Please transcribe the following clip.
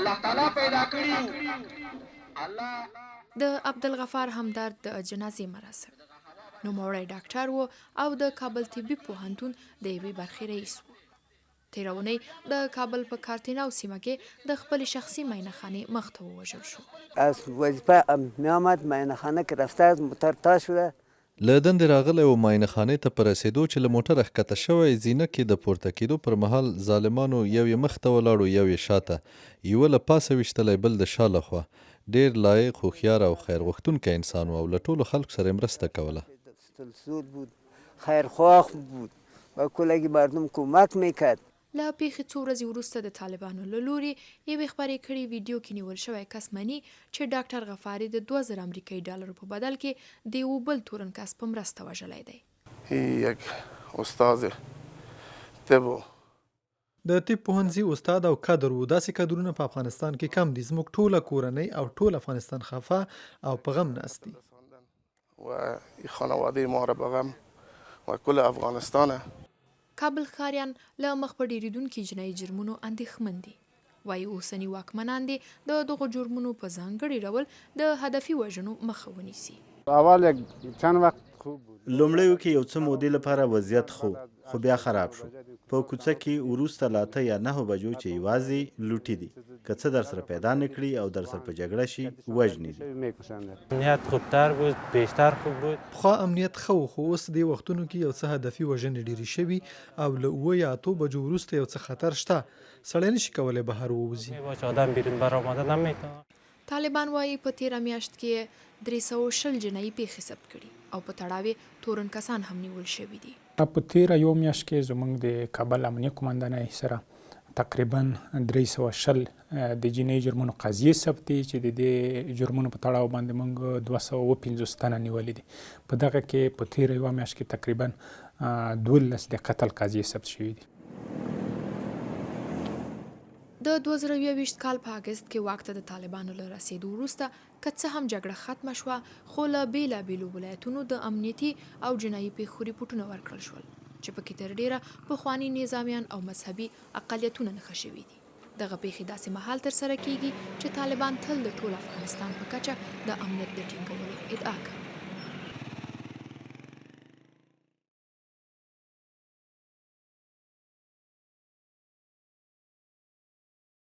الله تعالی پیدا کړی الله. د عبدالغفار همدرد د جنازې مراسم. نوموړی ډاکټر و او د کابل طبي پوهنتون د یوې برخې رئیس و. تېره اونۍ د کابل په کارتیناو سیمه کې د خپل شخصي معاینهخانې مخ ته ووژل شو. از وظیفه میامد معاینهخانه که رفته از موتر تا شده له دندې راغلی و معاینهخانې ته په رسېدو چې له موټره ښکته شوی زینه کې د پورته کېدو پر مهال ظالمانو یو یې مخ ته ولاړ یو یې شاته، یوه له پاسه ویشتلی بل د شا لخوا. ډېر لایق، هوښیار او خیر غوښتونکی انسان و او له ټولو خلکو سره یې مرسته کوله. دلسوز بود، خیرخواه بود و کلگی مردم کمک میکرد. له پیښې څو ورځې وروسته د طالبانو له لوري یوې خپرې کړې ویډیو کې نیول شوی کس مني چې ډاکټر غفاري د 2000 امریکایي ډالرو په بدل کې د یوه بل تورن کس په مرسته وژلی دی. یک استاد طب د طب پوهنځي استاد او کادر و. داسې کادرونه په افغانستان کې کم دي. زموږ ټوله کورنۍ او ټول افغانستان خفه او په غم ناست دي. و خانواده ما را به غم و کل افغانستانه. کابل ښاریان له مخ په ډېرېدونکي جنایي جرمونو اندېښمن دي. وایي اوسني واکمنان دي د دغو جرمونو په ځانګړي ډول د هدفي وژنو مخه ونیسي. اول یک چند وخت خوب بود. لومړیو کې یو څه مودې لپاره وضعیت خو بیا خراب شو. په کوڅه کې وروسته له 8 یا 9 بجو چې یوازې لوټي دي، که څه در سره پیدا نه کړي او در سره په جګړه شي وژني دي. امنیت خوبتر بود، بیشتر خوب بود. پخوا امنیت ښه و، خو اوس دې وختونو کې یو څه هدفي وژنې ډېرې شوي او له 7 یا 8 بجو وروسته یو څه خطر شته. سړی نشي کولی بهر ووځي. آدم بیرون برآمده نمیتونه. طالبان وایي په تېره میاشت کې 320 جنایي پیښې ثبت کړي او په تړاو تورن کسان هم نیول شوي دي. په تېره یو میاشت کې زموږ د کابل امنیه قومندانۍ سره تقریبا 320 د جنایي جرمونو قضیې ثبت دي چې د دې جرمونو په تړاو باندې موږ 250 تنه نیولي دي. په دغه کې په تېره یوه میاشت کې تقریبا 12 د قتل قضیې ثبت شوي دي. د 2022 کال په اګست کې واک ته د طالبانو له رسېدو وروسته که څه هم جګړه ختمه شوه، خو له بېلابېلو ولایتونو د امنیتي او جنایي پیښو ریپورټونه ورکړل شول چې پکې تر ډېره پخواني نظامیان او مذهبي اقلیتونه نښه شوي دي. دغه پیښې داسې مهال ترسره کیږي چې طالبان تل د ټول افغانستان په کچه د امنیت د ټینګولو ادعا کوي.